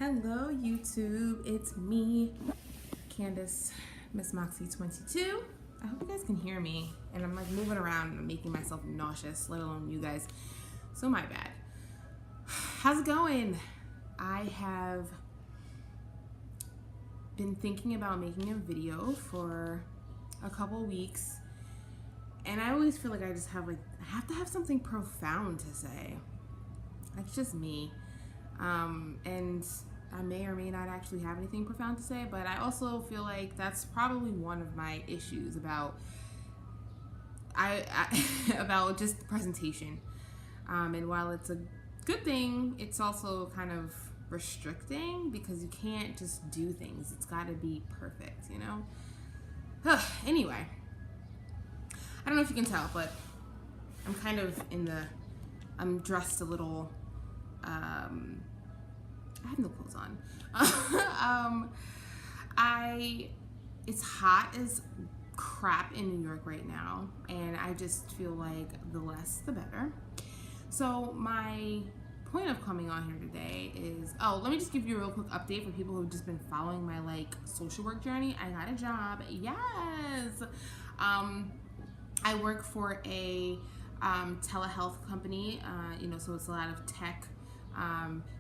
Hello YouTube, it's me, Candace, Miss Moxie 22. I hope you guys can hear me, and I'm like moving around and making myself nauseous, let alone you guys, so my bad. How's it going? I have been thinking about making a video for a couple weeks, and I always feel like I have to have something profound to say. That's just me. And I may or may not actually have anything profound to say, but I also feel like that's probably one of my issues about about just presentation. And while it's a good thing, it's also kind of restricting because you can't just do things. It's got to be perfect, you know? Anyway, I don't know if you can tell, but I'm kind of I'm dressed a little, I have no clothes on. It's hot as crap in New York right now, and I just feel like the less the better. So my point of coming on here today is, let me just give you a real quick update for people who've just been following my social work journey. I got a job. Yes. I work for a telehealth company, so it's a lot of tech.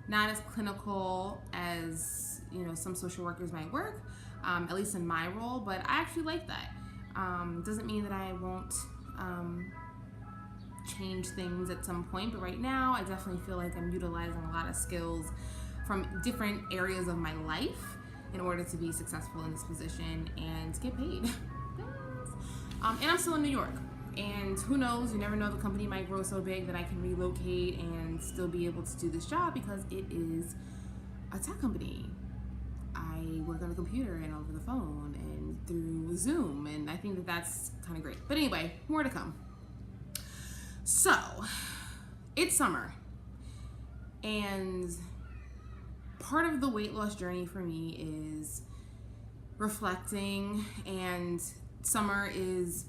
Not as clinical as some social workers might work, at least in my role, but I actually like that. Doesn't mean that I won't change things at some point, but right now I definitely feel like I'm utilizing a lot of skills from different areas of my life in order to be successful in this position and get paid. And I'm still in New York. And who knows, you never know, the company might grow so big that I can relocate and still be able to do this job because it is a tech company. I work on a computer and over the phone and through Zoom, and I think that that's kind of great. But anyway, more to come. So, it's summer, and part of the weight loss journey for me is reflecting, and summer is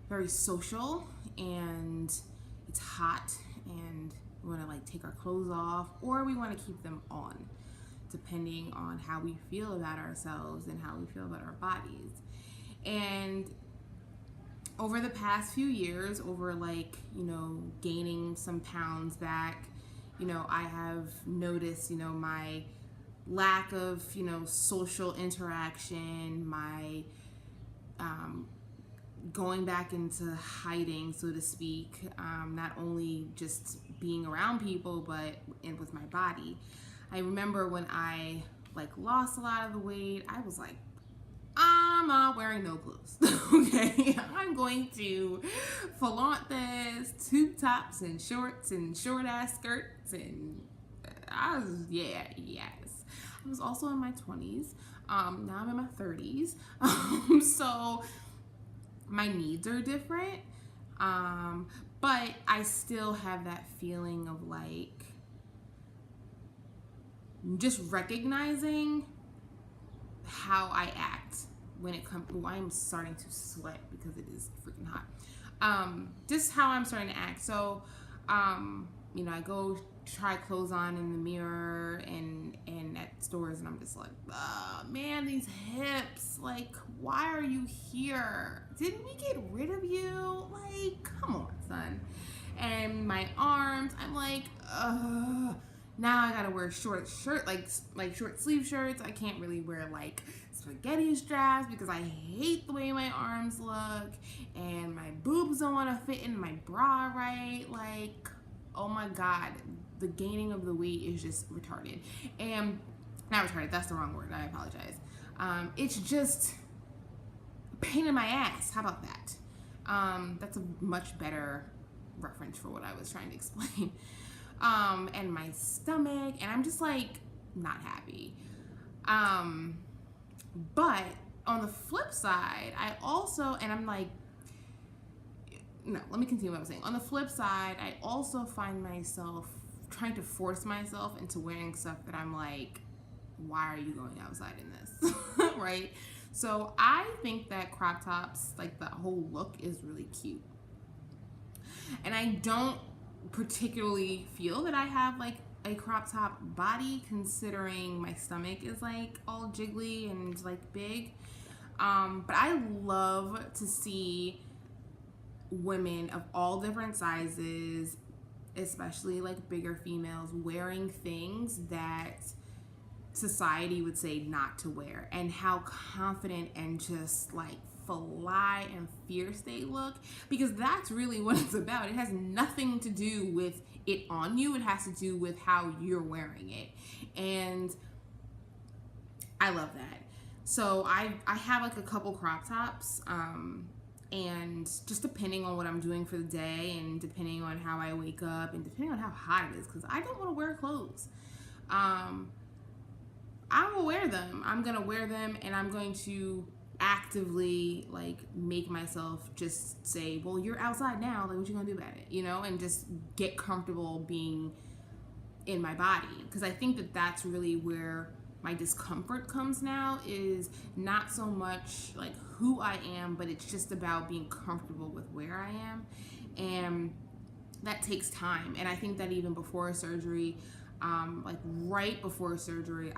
very social, and it's hot, and we want to take our clothes off, or we want to keep them on, depending on how we feel about ourselves and how we feel about our bodies. And over the past few years, over gaining some pounds back, I have noticed my lack of social interaction, my going back into hiding, so to speak, not only just being around people, but with my body. I remember when I lost a lot of the weight, I was like, I'm not wearing no clothes. Okay, I'm going to flaunt this, tube tops and shorts and short ass skirts, and yes. I was also in my 20s. Now I'm in my 30s. So my needs are different, but I still have that feeling of just recognizing how I act when it comes. I'm starting to sweat because it is freaking hot. Just how I'm starting to act. So, I go try clothes on in the mirror and at stores, and I'm just like, oh, man, these hips, why are you here? Didn't we get rid of you? Come on, son. And my arms, I'm like, now I gotta wear short shirt, like short sleeve shirts. I can't really wear spaghetti straps because I hate the way my arms look, and my boobs don't want to fit in my bra right. Oh my God, the gaining of the weight is just retarded. And not retarded, that's the wrong word, I apologize. It's just a pain in my ass. How about that? That's a much better reference for what I was trying to explain. And my stomach, and I'm just not happy. But on the flip side, no, let me continue what I was saying. On the flip side, I also find myself trying to force myself into wearing stuff that I'm like, why are you going outside in this? Right? So I think that crop tops, the whole look is really cute. And I don't particularly feel that I have a crop top body, considering my stomach is like all jiggly and like big. But I love to see women of all different sizes, especially like bigger females, wearing things that society would say not to wear, and how confident and just like fly and fierce they look, because that's really what it's about. It has nothing to do with it on you. It has to do with how you're wearing it. And I love that. So I have like a couple crop tops, and just depending on what I'm doing for the day, and depending on how I wake up, and depending on how hot it is, because I don't want to wear clothes, I will wear them. I'm gonna wear them, and I'm going to actively like make myself just say, well, you're outside now, like what you gonna do about it, and just get comfortable being in my body. Because I think that that's really where my discomfort comes now, is not so much like who I am, but it's just about being comfortable with where I am. And that takes time. And I think that even before surgery, like right before surgery,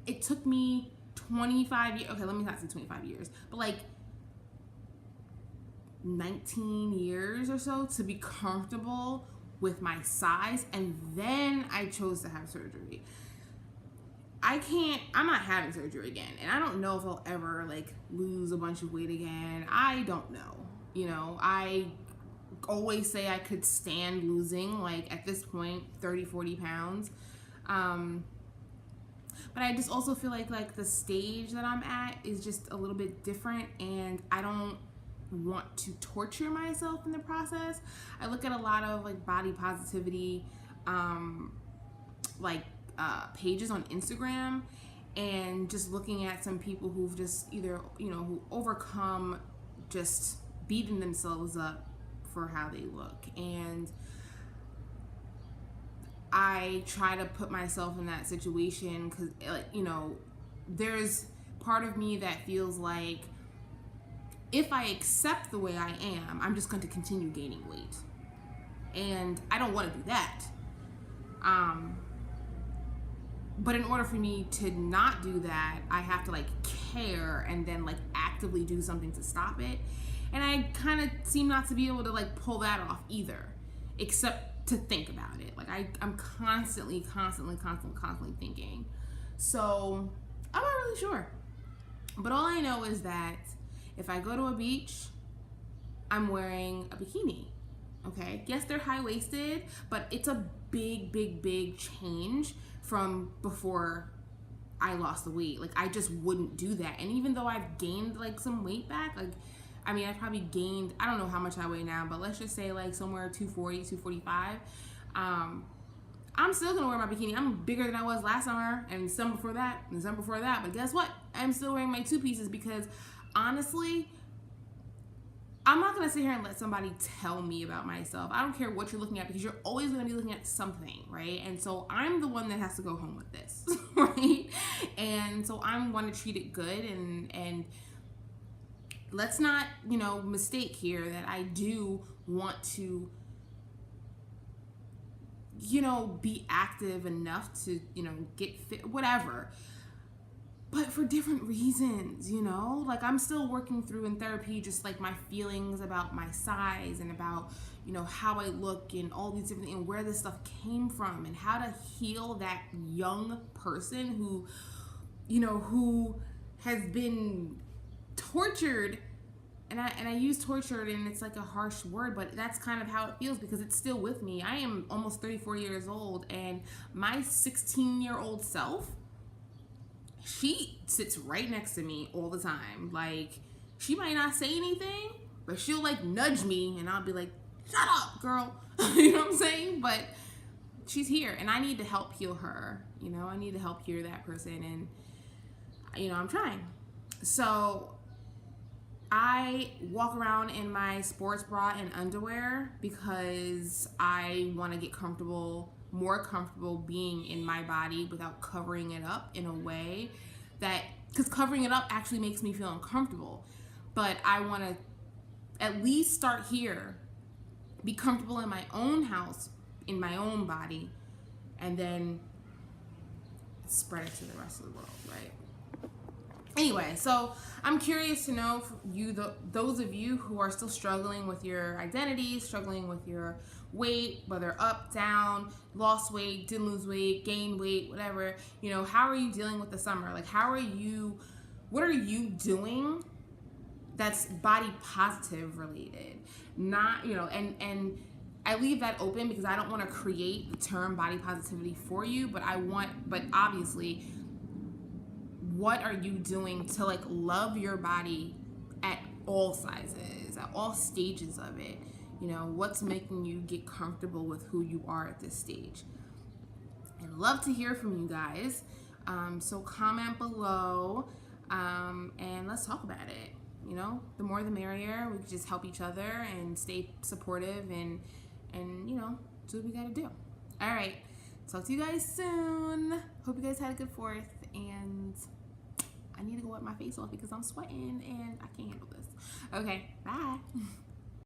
it took me 25 years, okay, let me not say 25 years, but like 19 years or so to be comfortable with my size. And then I chose to have surgery. I'm not having surgery again, and I don't know if I'll ever like lose a bunch of weight again. I don't know. I always say I could stand losing, like at this point, 30-40 pounds. But I just also feel like the stage that I'm at is just a little bit different, and I don't want to torture myself in the process. I look at a lot of like body positivity, pages on Instagram, and just looking at some people who've just either, who overcome just beating themselves up for how they look. And I try to put myself in that situation because, there's part of me that feels like if I accept the way I am, I'm just going to continue gaining weight. And I don't want to do that. But in order for me to not do that, I have to like care and then like actively do something to stop it. And I kind of seem not to be able to like pull that off either, except to think about it. Like I'm constantly thinking. So I'm not really sure. But all I know is that if I go to a beach, I'm wearing a bikini. Okay? Yes, they're high-waisted, but it's a big change from before I lost the weight. Like, I just wouldn't do that. And even though I've gained like some weight back, like, I mean, I probably gained, I don't know how much I weigh now, but let's just say like somewhere 240, 245. I'm still gonna wear my bikini. I'm bigger than I was last summer, and some before that, and some before that. But guess what? I'm still wearing my two pieces because honestly, I'm not gonna sit here and let somebody tell me about myself. I don't care what you're looking at, because you're always gonna be looking at something, right? And so I'm the one that has to go home with this, right? And so I'm going to treat it good, and let's not, mistake here that I do want to, be active enough to, get fit, whatever. But for different reasons, like I'm still working through in therapy just like my feelings about my size and about, how I look and all these different things, and where this stuff came from, and how to heal that young person who, who has been tortured. And I use tortured, and it's like a harsh word, but that's kind of how it feels because it's still with me. I am almost 34 years old, and my 16-year-old self, she sits right next to me all the time. Like, she might not say anything, but she'll like nudge me, and I'll be like, shut up, girl. You know what I'm saying? But she's here, and I need to help heal her. I need to help heal that person, and I'm trying. So I walk around in my sports bra and underwear because I want to get more comfortable being in my body without covering it up in a way that, because covering it up actually makes me feel uncomfortable. But I want to at least start here, be comfortable in my own house, in my own body, and then spread it to the rest of the world, right? Anyway, so I'm curious to know those of you who are still struggling with your identity, struggling with your weight, whether up, down, lost weight, didn't lose weight, gained weight, whatever, how are you dealing with the summer? Like, what are you doing that's body positive related? Not, and I leave that open because I don't want to create the term body positivity for you, but obviously, what are you doing to like love your body at all sizes, at all stages of it? What's making you get comfortable with who you are at this stage? I'd love to hear from you guys. So comment below, and let's talk about it. The more the merrier. We can just help each other and stay supportive and do what we gotta do. All right, talk to you guys soon. Hope you guys had a good 4th, and I need to go wipe my face off because I'm sweating and I can't handle this. Okay, bye.